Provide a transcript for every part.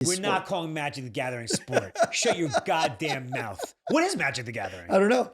We're not calling Magic the Gathering sport. Shut your goddamn mouth. What is Magic the Gathering? I don't know.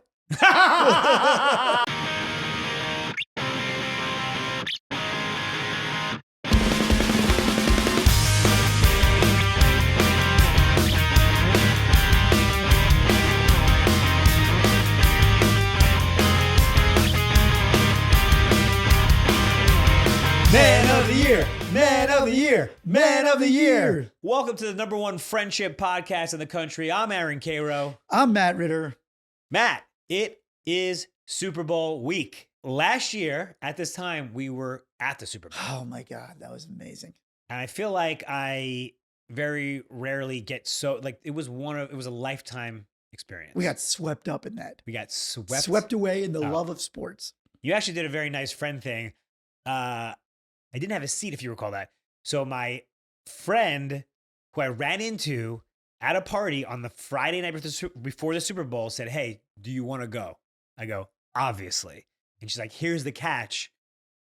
Man of the year, man of the year, man of the year. Welcome to the number one friendship podcast in the country. I'm Matt and Karo. I'm Matt Ritter. Matt, it is Super Bowl week. Last year at this time, we were at the Super Bowl. Oh my God, that was amazing. And I feel like I very rarely get it was a lifetime experience. We got swept up in that. We got swept away in the love of sports. You actually did a very nice friend thing. I didn't have a seat, if you recall that. So my friend, who I ran into at a party on the Friday night before the Super Bowl, said, "Hey, do you want to go?" I go, "Obviously." And she's like, "Here's the catch.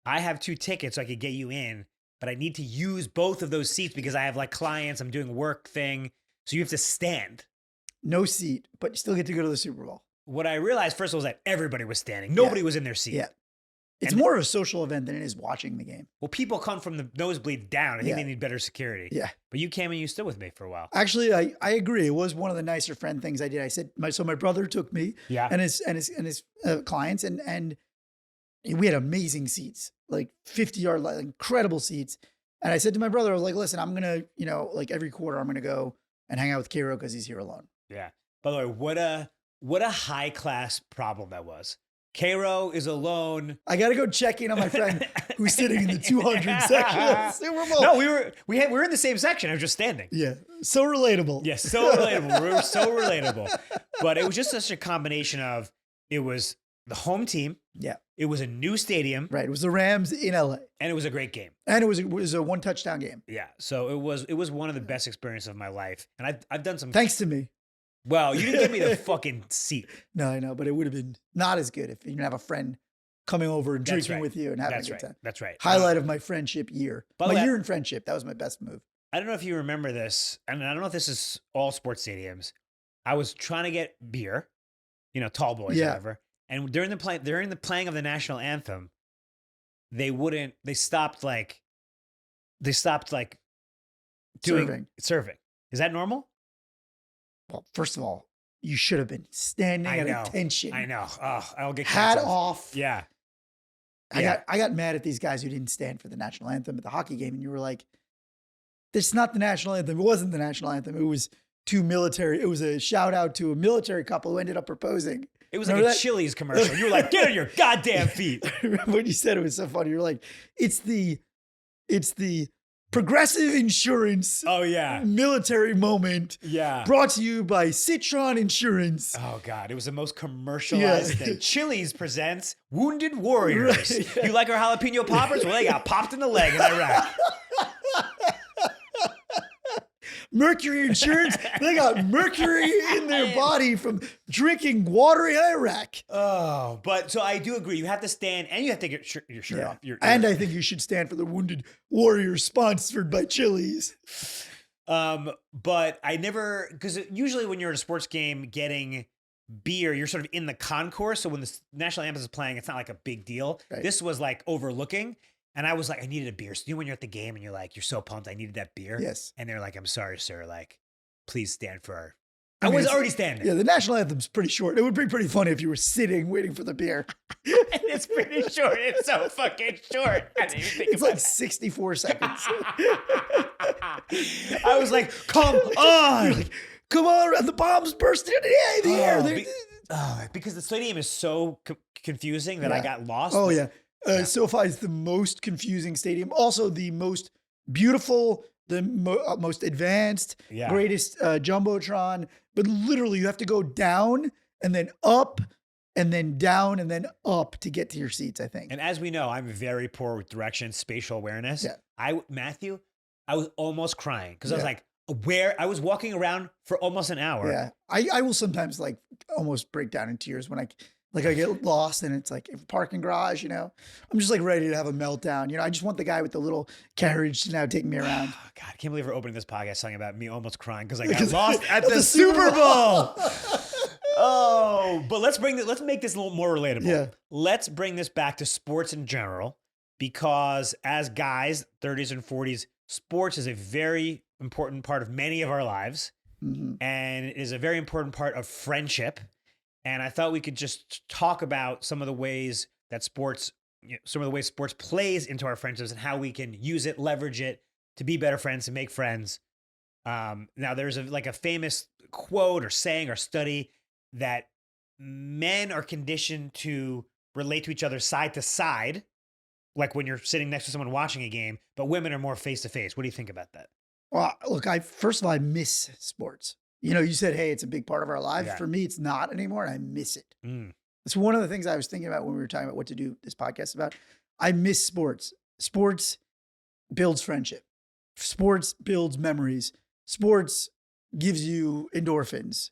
I have 2 tickets so I could get you in, but I need to use both of those seats because I have like clients. I'm doing work thing. So you have to stand." No seat, but you still get to go to the Super Bowl. What I realized first was that everybody was standing. Nobody was in their seat. Yeah. It's more of a social event than it is watching the game. Well, people come from the nosebleed down. I think they need better security. Yeah. But you came and you stood with me for a while. Actually, I agree. It was one of the nicer friend things I did. I said, my brother took me and his clients and we had amazing seats, like 50-yard, like incredible seats. And I said to my brother, I was like, "Listen, I'm going to, like every quarter, I'm going to go and hang out with Karo because he's here alone." Yeah. By the way, what a high class problem that was. Karo is alone. I got to go check in on my friend who's sitting in the 200 section of the Super Bowl. No, we were in the same section. I was just standing. Yeah. So relatable. Yes, so relatable. We were so relatable. But it was just such a combination of, it was the home team. Yeah. It was a new stadium. Right. It was the Rams in LA. And it was a great game. And it was a 1 touchdown game. Yeah. So it was one of the best experiences of my life. And I've done some. Thanks to me. Well, you didn't give me the fucking seat. No, I know, but it would have been not as good if you didn't have a friend coming over and drinking with you and having a good time. That's right. Highlight of my friendship year. My year in friendship. That was my best move. I don't know if you remember this, and I don't know if this is all sports stadiums. I was trying to get beer, tall boys, whatever. And during the playing of the national anthem, they stopped doing serving. Is that normal? Well, first of all, you should have been standing at attention. I know. Oh, I'll get hat off. Yeah. I got mad at these guys who didn't stand for the national anthem at the hockey game, and you were like, "This is not the national anthem. It wasn't the national anthem. It was It was a shout out to a military couple who ended up proposing." It was like a Chili's commercial. You were like, "Get on your goddamn feet." I remember when you said it was so funny. You're like, it's the Progressive Insurance military moment brought to you by Citron Insurance. Oh, God. It was the most commercialized thing. Chili's presents Wounded Warriors. Right, yeah. You like our jalapeno poppers? Well, they got popped in the leg in Iraq. Mercury Insurance, they got mercury in their body from drinking water in Iraq. Oh, but so I do agree. You have to stand and you have to get your shirt off. And I think you should stand for the Wounded Warriors sponsored by Chili's. But I never, because usually when you're at a sports game getting beer, you're sort of in the concourse. So when the national anthem is playing, it's not like a big deal. Right. This was like overlooking. And I was like, I needed a beer. So when you're at the game and you're like, you're so pumped, I needed that beer. Yes. And they're like, "I'm sorry, sir. Like, please stand for our." I was already standing. Yeah, the national anthem's pretty short. It would be pretty funny if you were sitting waiting for the beer. And it's pretty short. It's so fucking short. I didn't even think it's about like 64 seconds. I was like, "Come on. You're like, come on, and the bombs bursting in the air. Because the stadium is so confusing that I got lost. Oh, yeah. SoFi is the most confusing stadium. Also the most beautiful, the most advanced, greatest Jumbotron. But literally you have to go down and then up and then down and then up to get to your seats, I think. And as we know, I'm very poor with direction, spatial awareness. Yeah. Matthew, I was almost crying because I was like, I was walking around for almost an hour. Yeah. I will sometimes like almost break down in tears when Like I get lost and it's like parking garage, I'm just like ready to have a meltdown. I just want the guy with the little carriage to now take me around. God, I can't believe we're opening this podcast talking about me almost crying because I got lost at the Super Bowl. Oh, but let's make this a little more relatable. Yeah. Let's bring this back to sports in general, because as guys, 30s and 40s, sports is a very important part of many of our lives. Mm-hmm. And it is a very important part of friendship. And I thought we could just talk about some of the ways that sports plays into our friendships and how we can use it, leverage it to be better friends, to make friends. Now there's a famous quote or saying or study that men are conditioned to relate to each other side to side, like when you're sitting next to someone watching a game, but women are more face to face. What do you think about that? Well, look, first of all, I miss sports. You said, hey, it's a big part of our lives. Yeah. For me, it's not anymore, and I miss it. Mm. It's one of the things I was thinking about when we were talking about what to do this podcast about. I miss sports. Sports builds friendship. Sports builds memories. Sports gives you endorphins.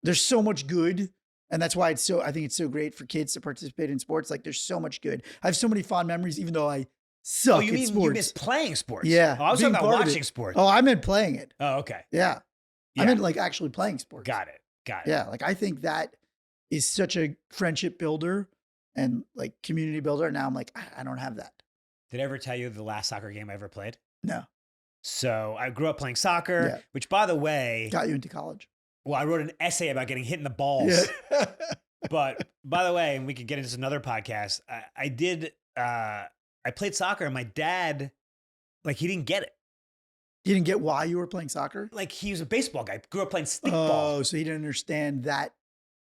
There's so much good, and that's why I think it's so great for kids to participate in sports. Like, there's so much good. I have so many fond memories, even though I suck at sports. You miss playing sports? Yeah. Oh, I was talking about watching sports. Oh, I meant playing it. Oh, okay. Yeah. I meant like actually playing sports. Got it. Yeah. Like, I think that is such a friendship builder and like community builder. Now I'm like, I don't have that. Did I ever tell you the last soccer game I ever played? No. So I grew up playing soccer, which, by the way, got you into college. Well, I wrote an essay about getting hit in the balls. Yeah. But by the way, and we could get into another podcast, I played soccer, and my dad, like, he didn't get it. He didn't get why you were playing soccer? Like, he was a baseball guy, grew up playing stickball. Oh, so he didn't understand that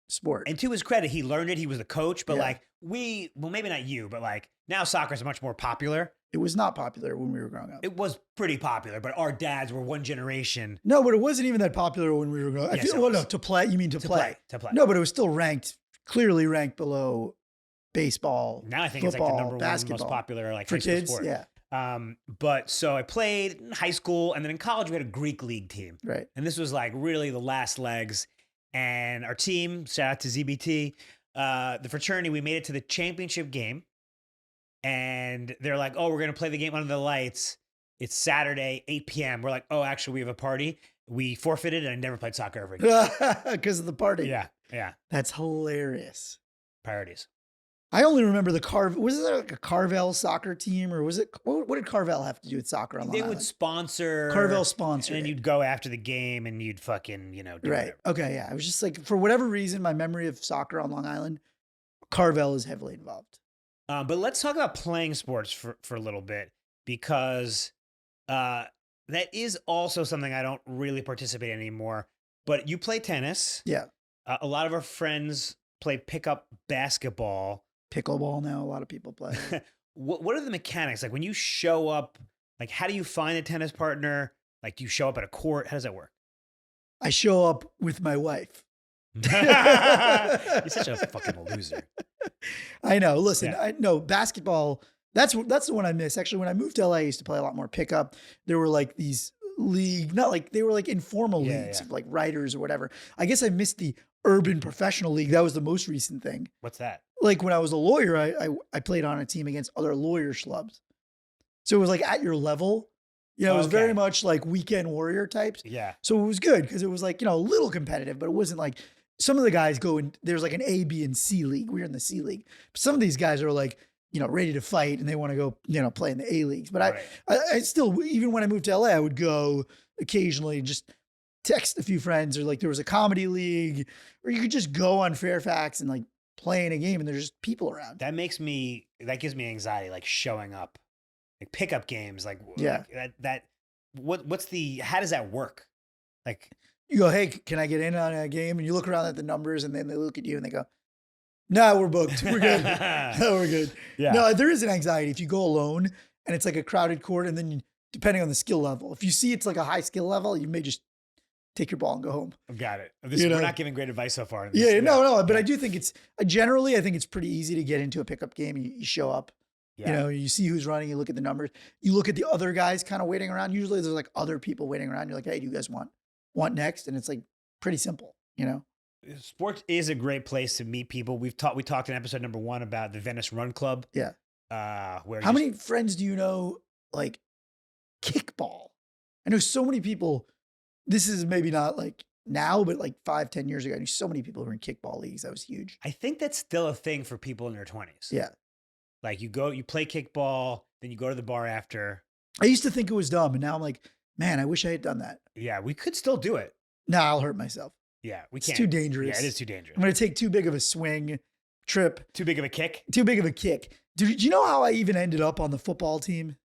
sport. And to his credit, he learned it. He was the coach, but maybe not you, but like now soccer is much more popular. It was not popular when we were growing up. It was pretty popular, but our dads were one generation. No, but it wasn't even that popular when we were growing up. Yes, to play? You mean to play? To play. No, but it was still clearly ranked below baseball. Now I think football, it's like the number basketball. one most popular like for high school kids. sport. Yeah. But so I played in high school, and then in college we had a Greek league team. Right. And this was like really the last legs. And our team, shout out to ZBT, the fraternity, we made it to the championship game. And they're like, oh, we're going to play the game under the lights. It's Saturday, 8 p.m. We're like, oh, actually, we have a party. We forfeited, and I never played soccer ever again. Because of the party. Yeah. That's hilarious. Priorities. I only remember was there like a Carvel soccer team, or was it, what did Carvel have to do with soccer on Long Island? They would sponsor. Carvel sponsored. And then you'd go after the game and you'd fucking, do right. whatever. Okay, yeah. I was just like, for whatever reason, my memory of soccer on Long Island, Carvel is heavily involved. But let's talk about playing sports for a little bit, because that is also something I don't really participate in anymore. But you play tennis. Yeah. A lot of our friends play pickup basketball. Pickleball now, a lot of people play. What are the mechanics? Like when you show up, like how do you find a tennis partner? Like do you show up at a court? How does that work? I show up with my wife. You're such a fucking loser. I know. Listen, Yeah. I know basketball. That's the one I miss. Actually, when I moved to LA, I used to play a lot more pickup. There were like these they were like informal leagues of like writers or whatever. I guess I missed the urban professional league. That was the most recent thing. What's that? Like when I was a lawyer, I played on a team against other lawyer schlubs. So it was like at your level. It was very much like weekend warrior types. Yeah. So it was good because it was like, a little competitive, but it wasn't like some of the guys go in, there's like an A, B, and C league. We were in the C league. But some of these guys are like, ready to fight and they want to go, play in the A leagues. But Right. I still, even when I moved to LA, I would go occasionally and just text a few friends, or like there was a comedy league, or you could just go on Fairfax and like play in a game and there's just people around. That gives me anxiety, like showing up, like pickup games, like how does that work? Like You go, hey, can I get in on a game? And you look around at the numbers and then they look at you and they go, no, we're booked. We're good. No, we're good. Yeah. No, there is an anxiety if you go alone and it's like a crowded court, and then depending on the skill level, if you see it's like a high skill level, you may just take your ball and go home. I've got it. We're not giving great advice so far. No. But I do think it's generally, I think it's pretty easy to get into a pickup game. You show up, you see who's running, you look at the numbers, you look at the other guys kind of waiting around. Usually there's like other people waiting around. You're like, hey, do you guys want next? And it's like pretty simple, Sports is a great place to meet people. We talked in episode number 1 about the Venice Run Club. Yeah. Where how many friends do you know like kickball? I know so many people. This is maybe not like now, but like 5-10 years ago, I knew so many people who were in kickball leagues. That was huge. I think that's still a thing for people in their 20s. Yeah. Like you play kickball, then you go to the bar after. I used to think it was dumb, and now I'm like, man, I wish I had done that. Yeah, we could still do it. No, I'll hurt myself. Yeah, we It's can't. too dangerous. Yeah, it is too dangerous. I'm going to take too big of a swing, trip. Too big of a kick? Too big of a kick. Do you know how I even ended up on the football team?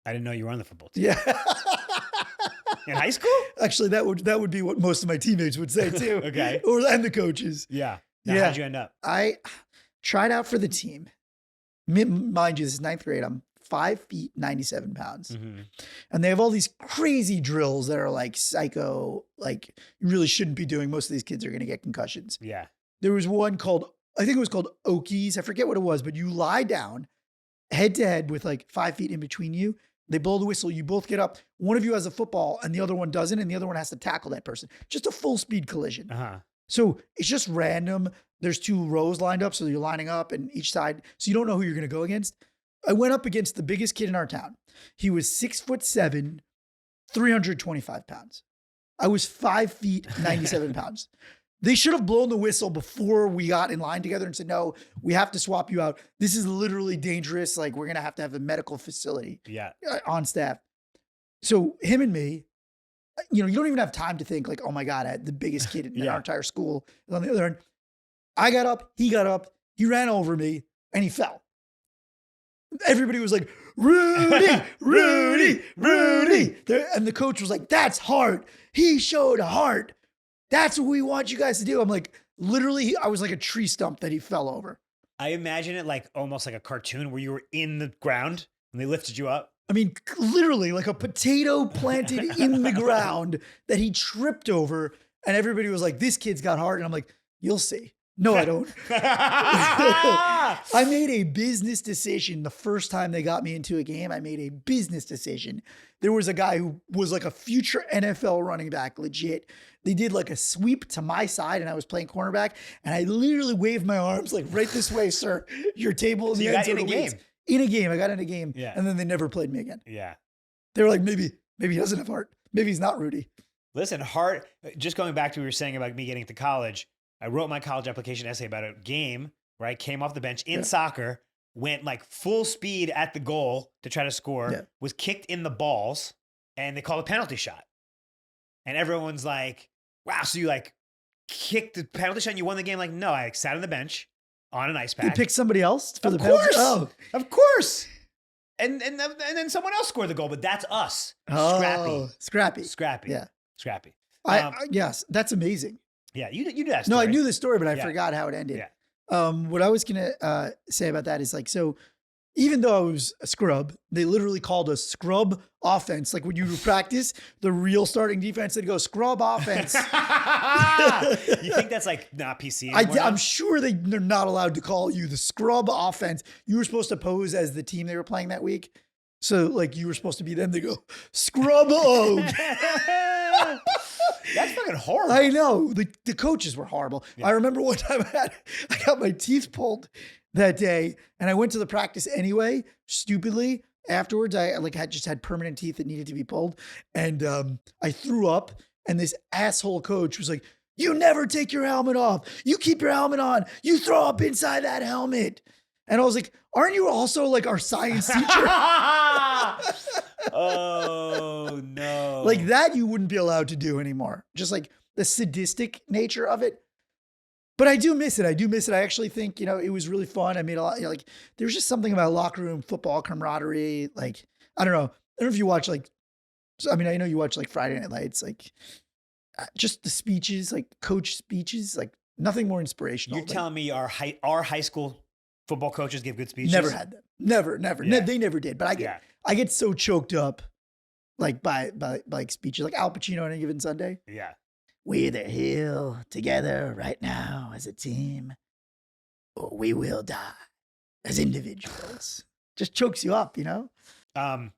I didn't know you were on the football team. Yeah. In high school? Actually, that would be what most of my teammates would say too. Okay. And the coaches. Yeah. Now, how'd you end up? I tried out for the team. Mind you, this is 9th grade. I'm 5 feet, 97 pounds. Mm-hmm. And they have all these crazy drills that are like psycho, like you really shouldn't be doing. Most of these kids are going to get concussions. Yeah. There was one I think it was called Okies. I forget what it was, but you lie down head to head with like 5 feet in between you. They blow the whistle. You both get up. One of you has a football and the other one doesn't. And the other one has to tackle that person. Just a full speed collision. Uh-huh. So it's just random. There's 2 rows lined up. So you're lining up and each side. So you don't know who you're going to go against. I went up against the biggest kid in our town. He was 6'7", 325 pounds. I was 5 feet, 97 pounds. They should have blown the whistle before we got in line together and said, no, we have to swap you out. This is literally dangerous. Like we're going to have a medical facility on staff. So him and me, you don't even have time to think like, oh my God, I had the biggest kid in our entire school. And on the other end, I got up, he ran over me and he fell. Everybody was like, Rudy, Rudy, Rudy. And the coach was like, that's heart. He showed heart. That's what we want you guys to do. I'm like, literally, I was like a tree stump that he fell over. I imagine it like almost like a cartoon where you were in the ground and they lifted you up. I mean, literally like a potato planted in the ground that he tripped over. And everybody was like, this kid's got heart. And I'm like, you'll see. No, I don't. I made a business decision the first time they got me into a game. I made a business decision. There was a guy who was like a future NFL running back, legit. They did like a sweep to my side and I was playing cornerback and I literally waved my arms like right this way, sir. Your table in the end zone. In a game. In a game. I got in a game. Yeah. And then they never played me again. Yeah. They were like, maybe he doesn't have heart. Maybe he's not Rudy. Listen, heart, just going back to what we were saying about me getting to college, I wrote my college application essay about a game where I came off the bench in soccer, went like full speed at the goal to try to score, was kicked in the balls, and they called a penalty shot. And everyone's like, wow, so you like kicked the penalty shot and you won the game? Like, no, I sat on the bench on an ice pack. You picked somebody else for the penalty? Oh. Of course. And then someone else scored the goal, but that's us. Oh, Scrappy. Yeah. Scrappy. Yes, that's amazing. Yeah, you did that story. No, I knew the story, but I forgot how it ended. Yeah. What I was going to say about that is like, so even though I was a scrub, they literally called us scrub offense. Like when you practice the real starting defense, they'd go scrub offense. You think that's like not PC anymore? I'm sure they're not allowed to call you the scrub offense. You were supposed to pose as the team they were playing that week. So like you were supposed to be them. They go scrub og. That's fucking horrible. I know. The coaches were horrible. Yeah. I remember one time I got my teeth pulled that day and I went to the practice anyway, stupidly. Afterwards, I just had permanent teeth that needed to be pulled. And I threw up and this asshole coach was like, you never take your helmet off. You keep your helmet on. You throw up inside that helmet. And I was like, aren't you also like our science teacher? Oh, no. Like that you wouldn't be allowed to do anymore. Just like the sadistic nature of it. But I do miss it. I actually think, it was really fun. I made a lot, like there's just something about locker room football camaraderie. Like, I don't know if you watch I know you watch like Friday Night Lights, like just the speeches, like coach speeches, like nothing more inspirational. You're telling me our high school football coaches give good speeches? Never had them. Never. Yeah. They never did. But I get so choked up like by like speeches, like Al Pacino on a given Sunday. Yeah. We either heal together right now as a team, or we will die as individuals. Just chokes you up, I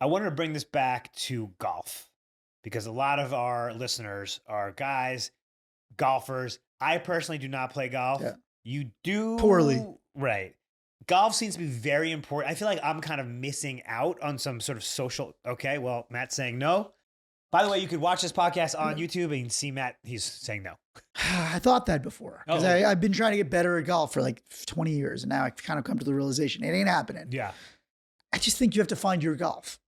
wanted to bring this back to golf because a lot of our listeners are guys golfers. I personally do not play golf. Yeah. You do Poorly. Right. Golf seems to be very important. I feel like I'm kind of missing out on some sort of social. Okay, well, Matt's saying no. By the way, you could watch this podcast on YouTube and see Matt. He's saying no. I thought that before because I've been trying to get better at golf for like 20 years. And now I've kind of come to the realization it ain't happening. Yeah. I just think you have to find your golf.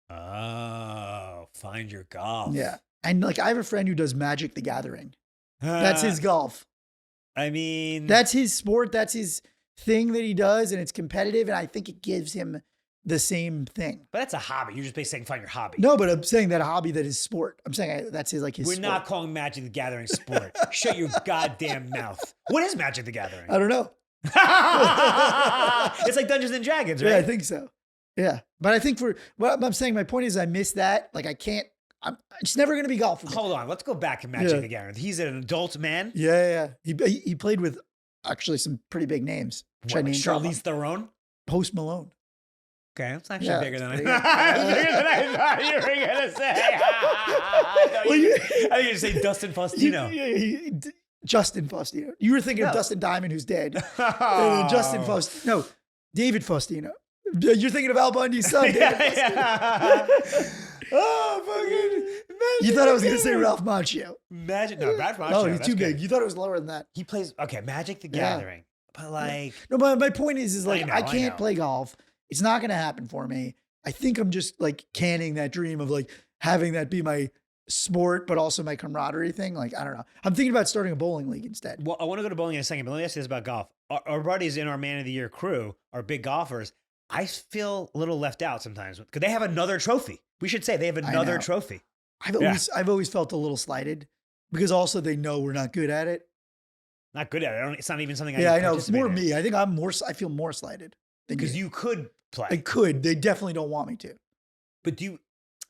Oh, find your golf. Yeah. And like I have a friend who does Magic the Gathering. That's his golf. I mean, that's his sport. That's his thing that he does. And it's competitive. And I think it gives him the same thing. But that's a hobby. You're just basically saying find your hobby. No, but I'm saying that a hobby that is sport. I'm saying that's his We're sport. not calling Magic the Gathering sport. Shut your goddamn mouth. What is Magic the Gathering? I don't know. It's like Dungeons and Dragons, right? Yeah, I think so. Yeah. But I think what I'm saying, my point is I miss that. Like it's never going to be golf for me. Hold on. Let's go back to Magic the Gathering. He's an adult man. Yeah. He played with actually some pretty big names. Charlize Theron? Post Malone. Okay, that's actually bigger than I thought you were going to say. I think you were going to say Dustin Faustino. Justin Faustino. You were thinking of Dustin Diamond, who's dead. Justin Faustino. No, David Faustino. You're thinking of Al Bundy's son, David Faustino. Oh, fucking Magic. You thought I was going to say Ralph Macchio. Ralph Macchio. No, he's too big. You thought it was lower than that. He plays, Magic the Gathering. But like. No, my point is like, I can't play golf. It's not going to happen for me. I think I'm just like canning that dream of like having that be my sport, but also my camaraderie thing. Like, I don't know. I'm thinking about starting a bowling league instead. Well, I want to go to bowling in a second, but let me ask you this about golf. Our buddies in our Man of the Year crew are big golfers. I feel a little left out sometimes because they have another trophy. We should say they have another trophy. I've always felt a little slighted because also they know we're not good at it. Not good at it. It's not even something I know. It's more me. I think I feel more slighted. Because you could play. I could. They definitely don't want me to. But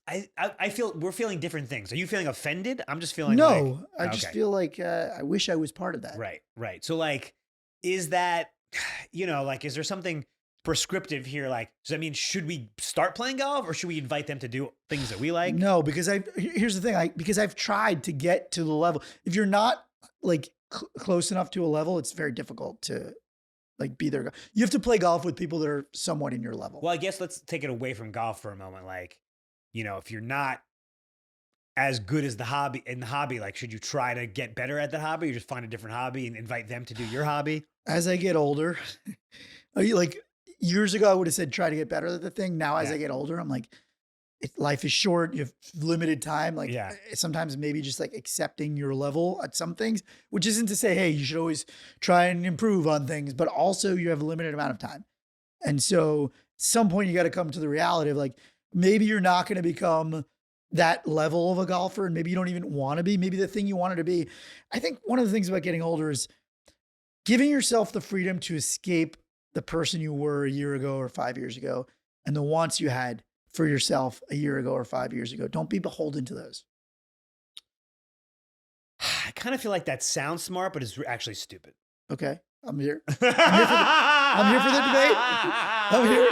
I feel we're feeling different things. Are you feeling offended? I'm just feeling no. I just feel like I wish I was part of that. Right. So like, is that, like, is there something prescriptive here? Like, does that mean should we start playing golf or should we invite them to do things that we like? No, because here's the thing. Because I've tried to get to the level. If you're not like close enough to a level, it's very difficult to like be there. You have to play golf with people that are somewhat in your level. Well, I guess let's take it away from golf for a moment. Like, if you're not as good as the hobby, like, should you try to get better at that hobby or just find a different hobby and invite them to do your hobby? As I get older, like years ago, I would have said, try to get better at the thing. Now, as I get older, I'm like, life is short. You have limited time. Like sometimes maybe just like accepting your level at some things, which isn't to say, hey, you should always try and improve on things, but also you have a limited amount of time. And so at some point you got to come to the reality of like, maybe you're not going to become that level of a golfer and maybe you don't even want to be, maybe the thing you wanted to be. I think one of the things about getting older is giving yourself the freedom to escape the person you were a year ago or 5 years ago and the wants you had for yourself a year ago or 5 years ago. Don't be beholden to those. I kind of feel like that sounds smart, but it's actually stupid. Okay. I'm here. I'm here for the debate. I'm here.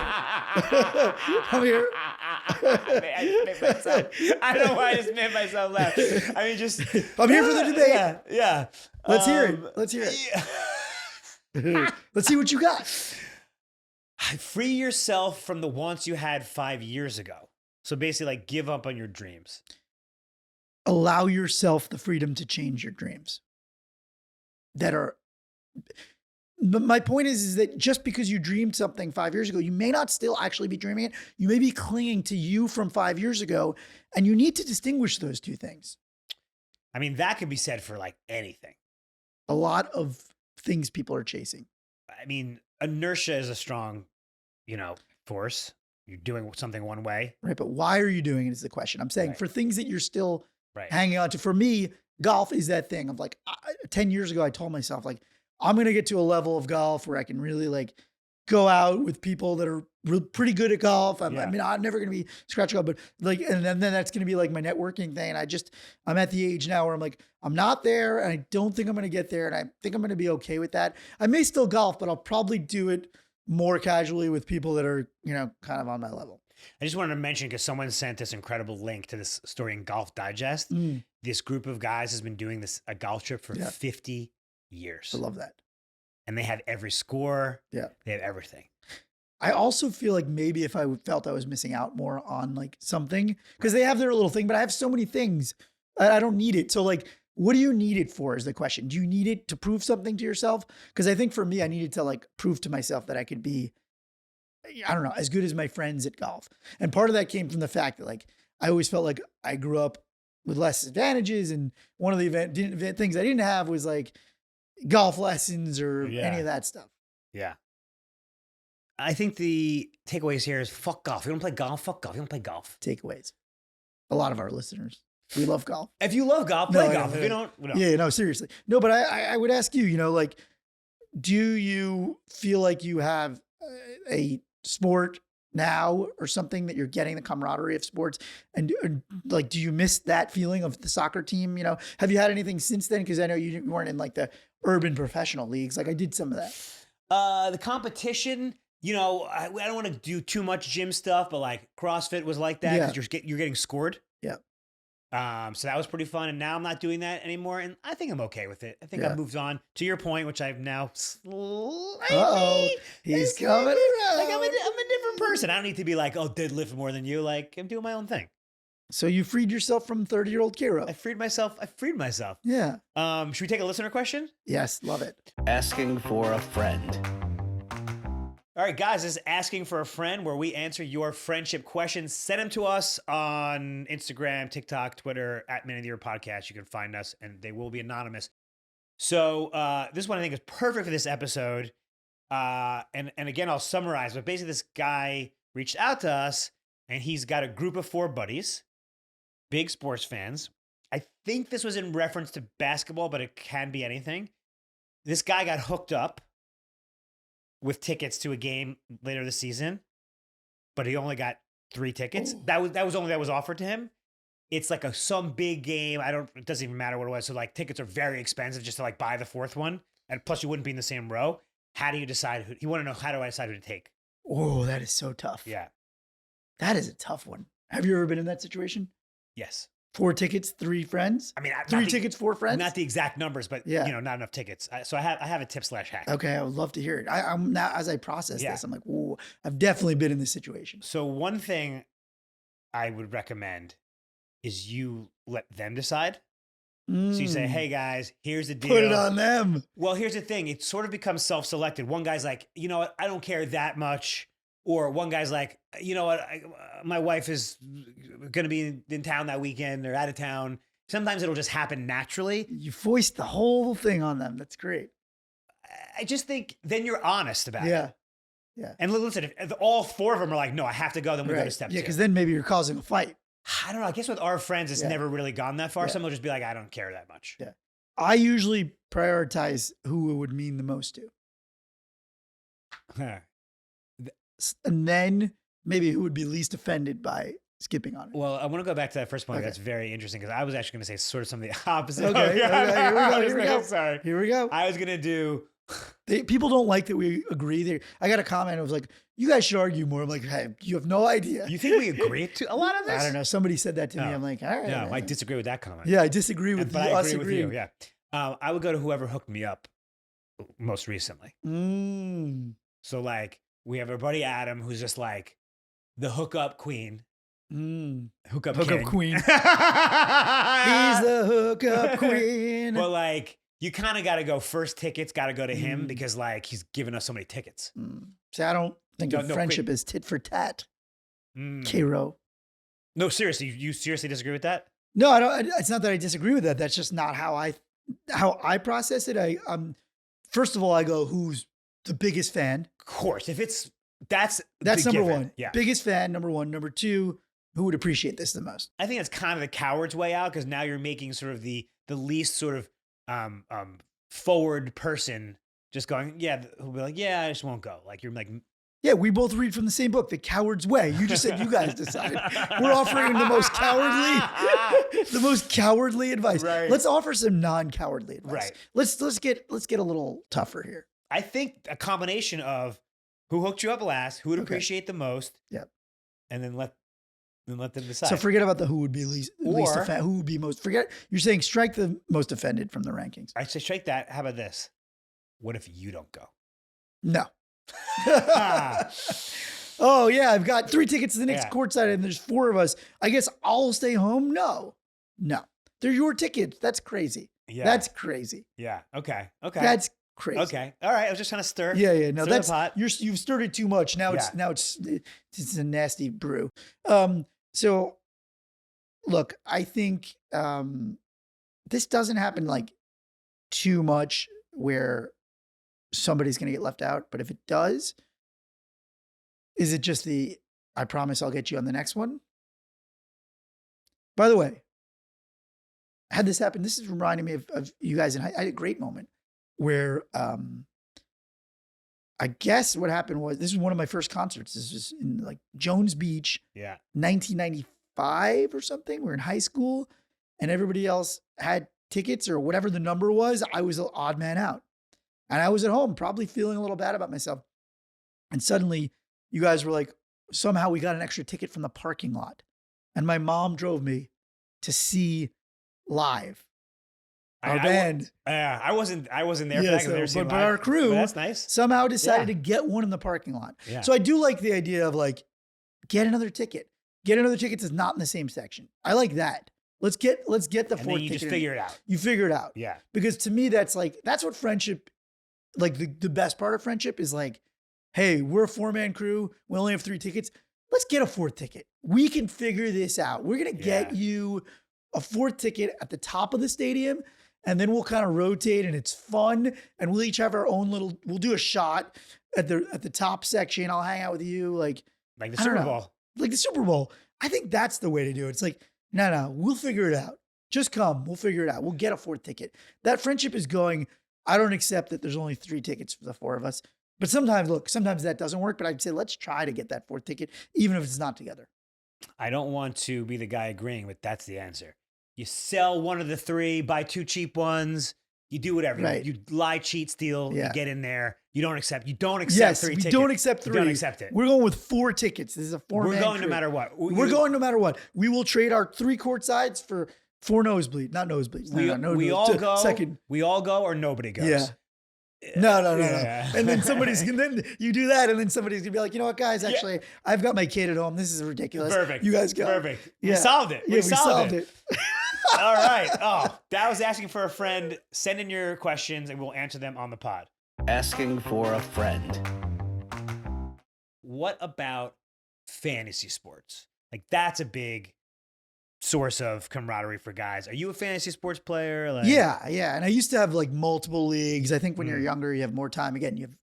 I'm here. I made myself. I don't know why I just made myself laugh. I mean, just. I'm here for the debate. Yeah. Let's hear it. Let's hear it. Yeah. Let's see what you got. Free yourself from the wants you had 5 years ago. So basically, like, give up on your dreams. Allow yourself the freedom to change your dreams. But my point is that just because you dreamed something 5 years ago, you may not still actually be dreaming it. You may be clinging to you from 5 years ago, and you need to distinguish those two things. I mean, that could be said for like anything. A lot of things people are chasing. I mean, inertia is a strong, force. You're doing something one way. Right, but why are you doing it is the question. I'm saying for things that you're still hanging on to. For me, golf is that thing of like 10 years ago, I told myself like, I'm going to get to a level of golf where I can really like go out with people that are pretty good at golf. I mean, I'm never going to be scratch golf, but like, and then that's going to be like my networking thing. And I'm at the age now where I'm like, I'm not there and I don't think I'm going to get there. And I think I'm going to be okay with that. I may still golf, but I'll probably do it more casually with people that are, kind of on my level. I just wanted to mention because someone sent this incredible link to this story in Golf Digest. This group of guys has been doing a golf trip for 50 years. I love that. And they have every score. Yeah. They have everything. I also feel like maybe if I felt I was missing out more on like something, because they have their little thing, but I have so many things. I don't need it. So like, what do you need it for is the question. Do you need it to prove something to yourself? Because I think for me, I needed to like prove to myself that I could be, I don't know, as good as my friends at golf. And part of that came from the fact that like, I always felt like I grew up with less advantages. And one of the things I didn't have was like golf lessons or any of that stuff. Yeah. I think the takeaways here is fuck golf. You don't play golf, fuck golf. You don't play golf. Takeaways. A lot of our listeners, we love golf. If you love golf, play golf. If you don't, we don't. Yeah, no, seriously. No, but I would ask you, you know, like, do you feel like you have a sport now or something that you're getting the camaraderie of sports? And like, do you miss that feeling of the soccer team? You know, have you had anything since then? Because I know you weren't in like the urban professional leagues. Like I did some of that. The competition, you know, I don't want to do too much gym stuff, but like CrossFit was like that because you're getting scored. Yeah. So that was pretty fun. And now I'm not doing that anymore. And I think I'm okay with it. I think I've moved on to your point, which I've now slightly. He's coming around. Like I'm a different person. I don't need to be like, oh, deadlift more than you. Like I'm doing my own thing. So you freed yourself from 30-year-old Karo. I freed myself. Yeah. Should we take a listener question? Yes. Love it. Asking for a friend. All right, guys, this is Asking for a Friend, where we answer your friendship questions. Send them to us on Instagram, TikTok, Twitter, at Man of the Year Podcast. You can find us, and they will be anonymous. So this one I think is perfect for this episode. And again, I'll summarize. But basically, this guy reached out to us, and he's got a group of 4 buddies, big sports fans. I think this was in reference to basketball, but it can be anything. This guy got hooked up with tickets to a game later this season, but he only got 3 tickets. Oh. That was offered to him. It's like some big game. It doesn't even matter what it was. So like tickets are very expensive just to like buy the 4th one. And plus you wouldn't be in the same row. How do you decide you want to know, how do I decide who to take? Oh, that is so tough. Yeah. That is a tough one. Have you ever been in that situation? Yes. 4 tickets, 3 friends? I mean, 3 tickets, 4 friends? Not the exact numbers, but you know, not enough tickets. So I have a tip/hack. Okay, I would love to hear it. I'm now, as I process this, I'm like, ooh, I've definitely been in this situation. So one thing I would recommend is you let them decide. So you say, hey guys, here's the deal. Put it on them. Well, here's the thing. It sort of becomes self-selected. One guy's like, you know what? I don't care that much. Or one guy's like, you know what? My wife is going to be in town that weekend or out of town. Sometimes it'll just happen naturally. You foist the whole thing on them. That's great. I just think then you're honest about it. Yeah. And listen, if all 4 of them are like, no, I have to go, then we go to step 2. Yeah, because then maybe you're causing a fight. I don't know. I guess with our friends, it's never really gone that far. Some will just be like, I don't care that much. Yeah. I usually prioritize who it would mean the most to. And then maybe who would be least offended by skipping on it. Well, I want to go back to that first point. Okay. That's very interesting because I was actually going to say sort of some of the opposite. Okay, here we go. Sorry. Here we go. I was going to do... People don't like that we agree. I got a comment. It was like, you guys should argue more. I'm like, hey, you have no idea. You think we agree to a lot of this? I don't know. Somebody said that to me. I'm like, all right. No, I disagree with that comment. Yeah, I disagree with but I agree with you. Yeah. I would go to whoever hooked me up most recently. So like, we have our buddy Adam, who's just like the hookup queen. Hookup queen. He's the hookup queen. Well, like, you kind of got to go first tickets, got to go to him because like he's given us so many tickets. See, I don't think of friendship is tit for tat. Karo. No, seriously. You seriously disagree with that? No, I don't. It's not that I disagree with that. That's just not how I process it. First of all, I go, who's the biggest fan? Of course. If it's, that's number given. 1. Yeah. Biggest fan, number 1. Number 2, who would appreciate this the most? I think that's kind of the coward's way out because now you're making sort of the least sort of forward person just going, who'll be like, yeah, I just won't go. Like you're like, yeah, we both read from the same book, The Coward's Way. You just said you guys decide. We're offering the most cowardly advice. Right. Let's offer some non-cowardly advice. Right. Let's get a little tougher here. I think a combination of who hooked you up last, who would appreciate the most. Yep. and then let them decide. So forget about the who would be least offended. Who would be most forget. You're saying strike the most offended from the rankings. I say strike that. How about this? What if you don't go? No. Oh yeah, I've got 3 tickets to the Knicks courtside, and there's 4 of us. I guess I'll stay home. No, they're your tickets. That's crazy. Yeah, that's crazy. Yeah. Okay. That's crazy. Okay. All right. I was just trying to stir. Yeah. No, stir that's the pot. You've stirred it too much. Now it's a nasty brew. So look, I think this doesn't happen like too much where somebody's going to get left out. But if it does, is it just I promise I'll get you on the next one? By the way, had this happen, this is reminding me of you guys. And I had a great moment where I guess what happened was, this was one of my first concerts. This was in like Jones Beach, 1995 or something. We're in high school and everybody else had tickets or whatever the number was. I was an odd man out. And I was at home, probably feeling a little bad about myself. And suddenly you guys were like, somehow we got an extra ticket from the parking lot. And my mom drove me to see live our band. I wasn't there for that. But our crew, that's nice. Somehow decided to get one in the parking lot. Yeah. So I do like the idea of like, get another ticket. Get another ticket that's not in the same section. I like that. Let's get the 4th ticket. You just figure it out. You figure it out. Yeah. Because to me, that's what friendship, like the best part of friendship is like, hey, we're a 4-man crew. We only have 3 tickets. Let's get a 4th ticket. We can figure this out. We're going to get you a 4th ticket at the top of the stadium, and then we'll kind of rotate, and it's fun. And we'll each have our own we'll do a shot at the top section. I'll hang out with you. Like the Super Bowl. Like the Super Bowl. I think that's the way to do it. It's like, no, we'll figure it out. Just come. We'll figure it out. We'll get a 4th ticket. That friendship is going, I don't accept that there's only 3 tickets for the 4 of us. But sometimes that doesn't work. But I'd say let's try to get that 4th ticket, even if it's not together. I don't want to be the guy agreeing, but that's the answer. You sell one of the 3, buy 2 cheap ones. You do whatever. Right. You lie, cheat, steal. You get in there. You don't accept 3 tickets. We don't accept 3. You don't accept it. We're going with 4 tickets. This is a 4-man We're going crew. no matter what. We're going no matter what. We will trade our 3 court sides for 4 nosebleeds. Not nosebleeds. We all go. Second. We all go or nobody goes. Yeah. No. And then then you do that, and then somebody's gonna be like, you know what, guys? Actually, I've got my kid at home. This is ridiculous. Perfect. You guys go. Perfect. Yeah. We solved it. We solved it. All right. Oh, that was asking for a friend. Send in your questions, and we'll answer them on the pod. Asking for a friend. What about fantasy sports? Like, that's a big source of camaraderie for guys. Are you a fantasy sports player? Like, yeah. And I used to have like multiple leagues. I think when you're younger, you have more time. Again, you have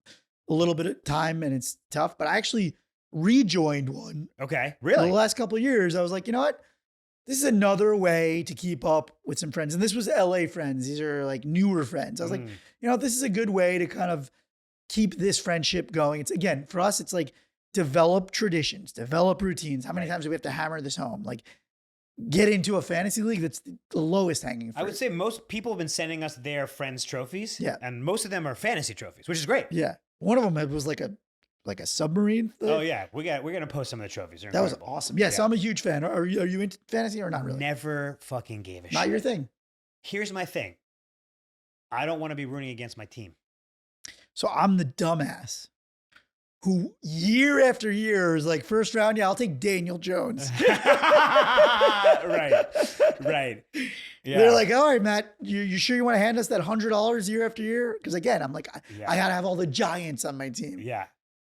a little bit of time and it's tough, but I actually rejoined one. Okay. Really? The last couple of years, I was like, you know what? This is another way to keep up with some friends. And this was LA friends. These are like newer friends. I was like, you know, this is a good way to kind of keep this friendship going. It's, again, for us, it's like develop traditions, develop routines. How many times do we have to hammer this home? Like, get into a fantasy league that's the lowest hanging fruit. I would say most people have been sending us their friends' trophies. Yeah. And most of them are fantasy trophies, which is great. Yeah. One of them was like a submarine thing. Oh yeah. We're going to post some of the trophies. That was awesome. Yeah, so I'm a huge fan. Are you into fantasy or not really? Never fucking gave a shit. Not your thing. Here's my thing. I don't want to be rooting against my team. So I'm the dumbass who year after year is like, first round, I'll take Daniel Jones. Right. Yeah. They're like, all right, Matt, you sure you want to hand us that $100 year after year? Because again, I'm like, I got to have all the giants on my team. Yeah.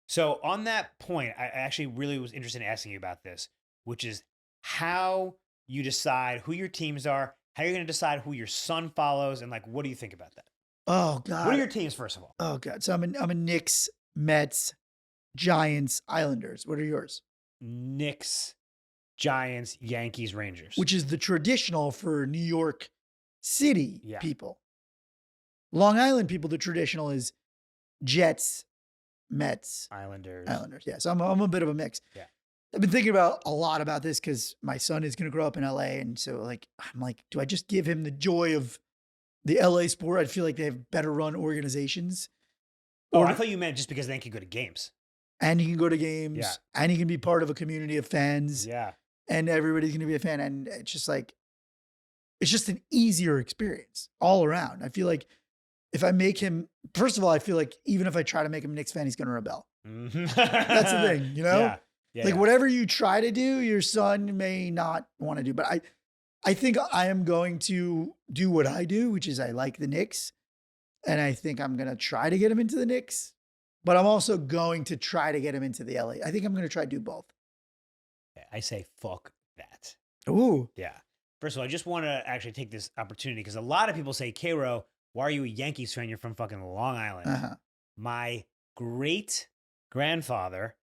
So on that point, I actually really was interested in asking you about this, which is how you decide who your teams are, how you're going to decide who your son follows, and like, what do you think about that? Oh, God. What are your teams, first of all? Oh, God. So I'm a Knicks, Mets, Giants, Islanders. What are yours? Knicks, Giants, Yankees, Rangers. Which is the traditional for New York City people. Long Island people, the traditional is Jets, Mets, Islanders. Yeah. So I'm a bit of a mix. Yeah. I've been thinking a lot about this because my son is going to grow up in LA. And so like, I'm like, do I just give him the joy of the LA sport? I feel like they have better run organizations. Oh, I thought you meant just because they can go to games. and you can go to games, Yeah. and you can be part of a community of fans, Yeah. and everybody's going to be a fan. And it's just like, it's just an easier experience all around. I feel like if I make him, first of all, I feel like even if I try to make him a Knicks fan, he's going to rebel. That's the thing, you know? Yeah. Yeah, like yeah. whatever you try to do, your son may not want to do. But I think I am going to do what I do, which is I like the Knicks. And I think I'm going to try to get him into the Knicks. But I'm also going to try to get him into the LA. I think I'm going to try to do both. I say fuck that. Ooh. Yeah. First of all, I just want to actually take this opportunity because a lot of people say, Karo, why are you a Yankees fan? You're from fucking Long Island. Uh-huh. My great grandfather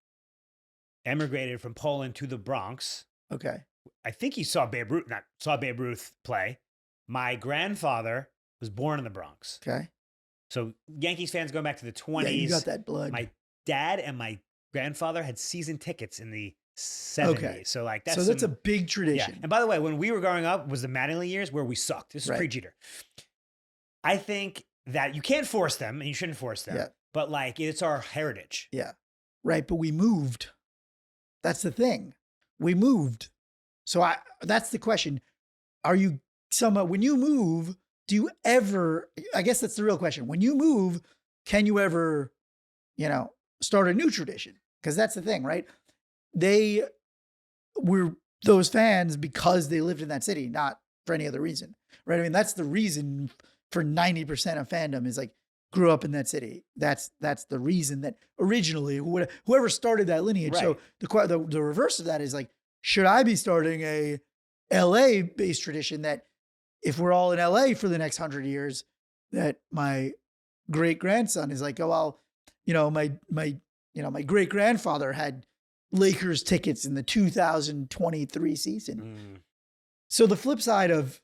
emigrated from Poland to the Bronx. Okay. I think he saw Babe Ruth play. My grandfather was born in the Bronx. Okay. So Yankees fans going back to the 20s. Yeah, you got that blood. My dad and my grandfather had season tickets in the 70s. Okay. So like that's a big tradition. Yeah. And by the way, when we were growing up was the Mattingly years where we sucked. This is pre-Jeter. I think that you can't force them and you shouldn't force them. Yeah. But like it's our heritage. Yeah. Right. But we moved. That's the thing. We moved. So that's the question. Are you when you move, do you ever, I guess that's the real question. When you move, can you ever, start a new tradition? Because that's the thing, right? They were those fans because they lived in that city, not for any other reason, right? I mean, that's the reason for 90% of fandom is like grew up in that city. That's the reason that originally whoever started that lineage. Right. So the reverse of that is like, should I be starting a LA based tradition that if we're all in LA for the next 100 years, that my great grandson is like, oh, well, my great grandfather had Lakers tickets in the 2023 season. So the flip side of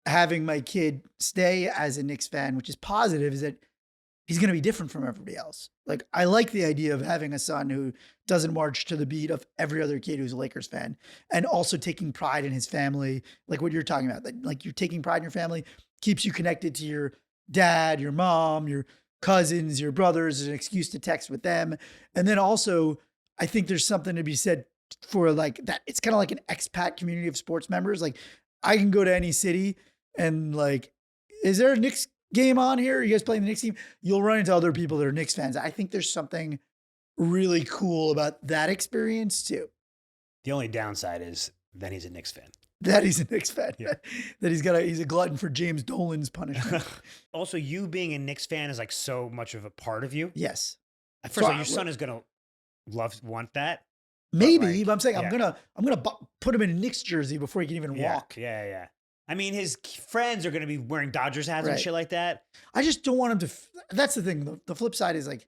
having my kid stay as a Knicks fan, which is positive, is that he's going to be different from everybody else. Like, I like the idea of having a son who doesn't march to the beat of every other kid who's a Lakers fan, and also taking pride in his family. Like what you're talking about, that like you're taking pride in your family keeps you connected to your dad, your mom, your cousins, your brothers, an excuse to text with them. And then also, I think there's something to be said for like that. It's kind of like an expat community of sports members. Like I can go to any city and like, is there a Knicks game on here? Are you guys playing the Knicks team? You'll run into other people that are Knicks fans. I think there's something really cool about that experience too. The only downside is then he's a Knicks fan. That he's a Knicks fan. Yeah. That he's a glutton for James Dolan's punishment. Also, you being a Knicks fan is like so much of a part of you. Yes. First of all, your son is gonna want that. Maybe, but I'm saying yeah. I'm gonna put him in a Knicks jersey before he can even walk. Yeah. I mean, his friends are gonna be wearing Dodgers hats and shit like that. I just don't want him to. That's the thing. The flip side is like,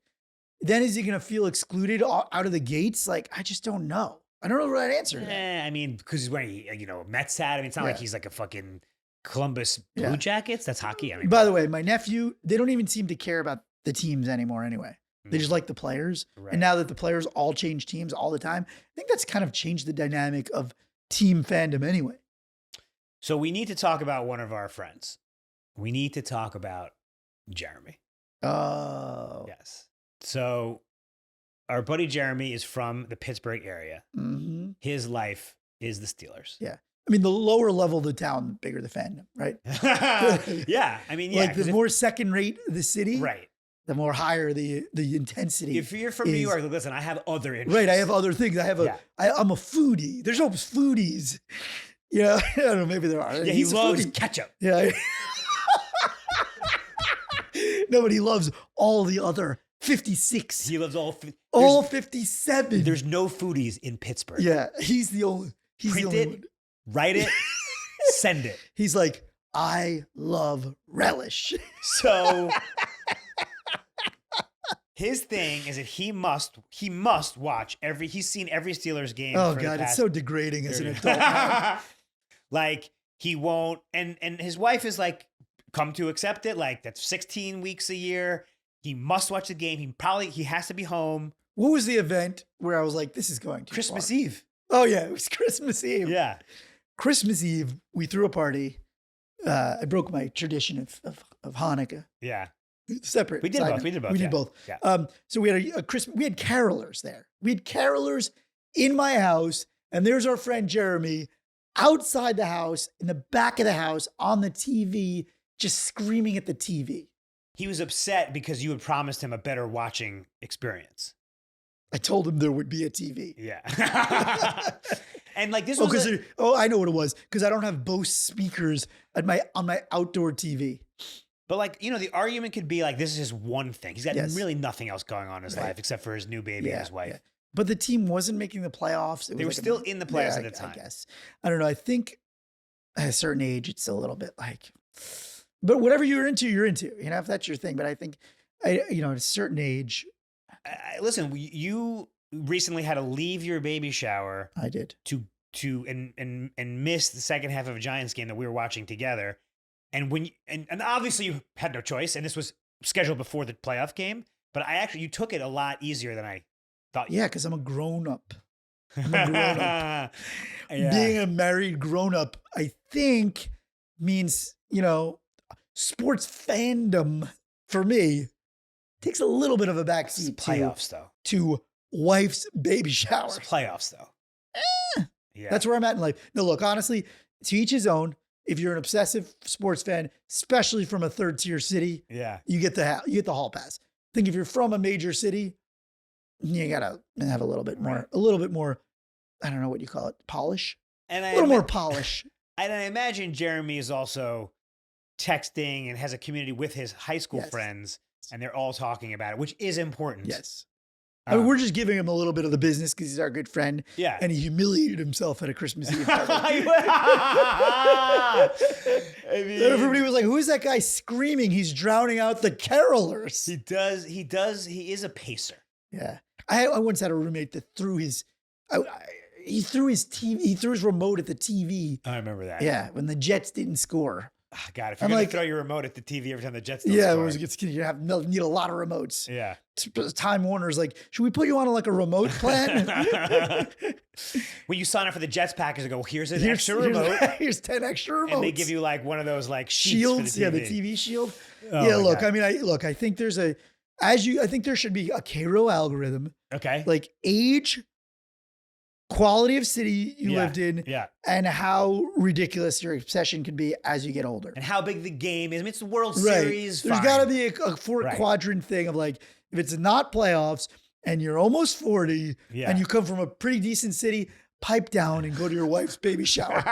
then is he gonna feel excluded out of the gates? Like, I just don't know. I don't know the right answer to that. I mean, because he's wearing Mets hat. I mean, it's not like he's like a fucking Columbus Blue Jackets. That's hockey. I mean, by the way, my nephew, they don't even seem to care about the teams anymore anyway. They just like the players. Right. And now that the players all change teams all the time, I think that's kind of changed the dynamic of team fandom anyway. So we need to talk about one of our friends. We need to talk about Jeremy. Oh. Yes. So our buddy Jeremy is from the Pittsburgh area. Mm-hmm. His life is the Steelers. Yeah. I mean, the lower level of the town, the bigger the fandom, right? Yeah. I mean, yeah. Like the more second rate the city. Right. The more higher the intensity. If you're from New York, listen, I have other interests. Right, I have other things. I'm a foodie. There's no foodies. Yeah, I don't know, maybe there are. Yeah, he loves ketchup. Yeah. No, but he loves all the other 56. He loves all 57. There's no foodies in Pittsburgh. Yeah, he's the only. Print it, one. write it, send it. He's like, I love relish. So his thing is that he must watch he's seen every Steelers game. Oh God, it's so degrading as an adult. Like he won't, and his wife is like, come to accept it. Like that's 16 weeks a year. He must watch the game. He has to be home. What was the event where I was like, this is going too Christmas far? Eve. Oh yeah, it was Christmas Eve. Yeah. Christmas Eve, we threw a party. I broke my tradition of Hanukkah. Yeah. Separate. We did both. We did both. We did both. Yeah. So we had a Christmas. We had carolers there. We had carolers in my house, and there's our friend Jeremy outside the house, in the back of the house, on the TV, just screaming at the TV. He was upset because you had promised him a better watching experience. I told him there would be a TV. Yeah. And like this was I know what it was, because I don't have Bose speakers on my outdoor TV. But like, the argument could be like, this is just one thing. He's got really nothing else going on in his life except for his new baby and his wife. Yeah. But the team wasn't making the playoffs. They were still in the playoffs at the time. I guess. I don't know. I think at a certain age, it's a little bit like, but whatever you're into, if that's your thing. But I think, at a certain age. Listen, you recently had to leave your baby shower. I did. And miss the second half of a Giants game that we were watching together. And and obviously you had no choice, and this was scheduled before the playoff game, but you took it a lot easier than I thought. Yeah, because I'm a grown-up. Yeah. Being a married grown-up, I think, means, sports fandom for me takes a little bit of a backseat to wife's baby showers. It's playoffs, though. Yeah. That's where I'm at in life. No, look, honestly, to each his own. If you're an obsessive sports fan, especially from a third-tier city, you get the hall pass. I think if you're from a major city, you gotta have a little bit more. I don't know what you call it, polish. And a little more polish. And I imagine Jeremy is also texting and has a community with his high school friends, and they're all talking about it, which is important. Yes. I mean, we're just giving him a little bit of the business because he's our good friend. Yeah. And he humiliated himself at a Christmas Eve party. Everybody was like, who is that guy screaming? He's drowning out the carolers. He is a pacer. Yeah. I once had a roommate that threw his remote at the TV. I remember that. Yeah. When the Jets didn't score. Oh, God, if you're going to throw your remote at the TV every time the Jets don't score. You need a lot of remotes. Yeah. Time Warner's like, should we put you on a remote plan? When you sign up for the Jets package, they go, here's an extra remote. Here's 10 extra remotes. And they give you one of those shields. For the TV. Yeah, the TV shield. Oh, look, God. I think I think there should be a Karo algorithm. Okay. Like age, quality of city you lived in, and how ridiculous your obsession can be as you get older. And how big the game is. I mean, it's the World Series. There's got to be a four-quadrant thing of if it's not playoffs and you're almost 40 and you come from a pretty decent city, pipe down and go to your wife's baby shower.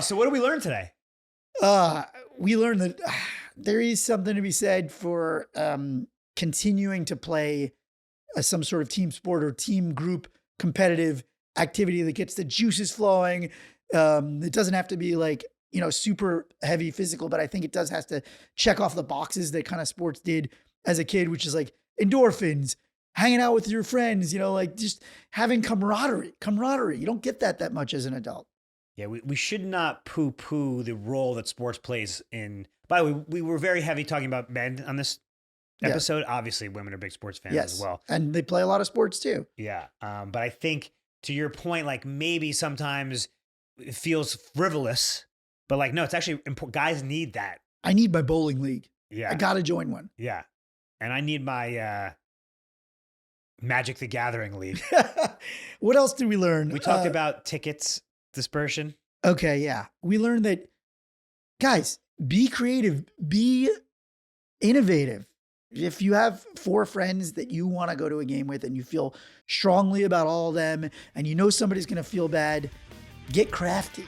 So what did we learn today? We learned that there is something to be said for continuing to play some sort of team sport or team group competitive activity that gets the juices flowing. It doesn't have to be super heavy physical, but I think it does has to check off the boxes that kind of sports did as a kid, which is endorphins, hanging out with your friends, just having camaraderie. You don't get that much as an adult. Yeah, we should not poo-poo the role that sports plays in. By the way, we were very heavy talking about men on this episode. Obviously, women are big sports fans as well. And they play a lot of sports too. Yeah. But I think to your point, maybe sometimes it feels frivolous, but no, it's actually important. Guys need that. I need my bowling league. Yeah. I got to join one. Yeah. And I need my Magic the Gathering league. What else did we learn? We talked about tickets dispersion. Okay. Yeah. We learned that, guys, be creative, be innovative. If you have 4 friends that you want to go to a game with and you feel strongly about all of them and somebody's going to feel bad, get crafty.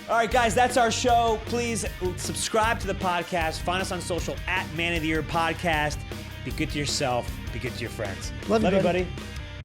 All right, guys, that's our show. Please subscribe to the podcast. Find us on social @Man of the Year Podcast. Be good to yourself. Be good to your friends. Love you, buddy.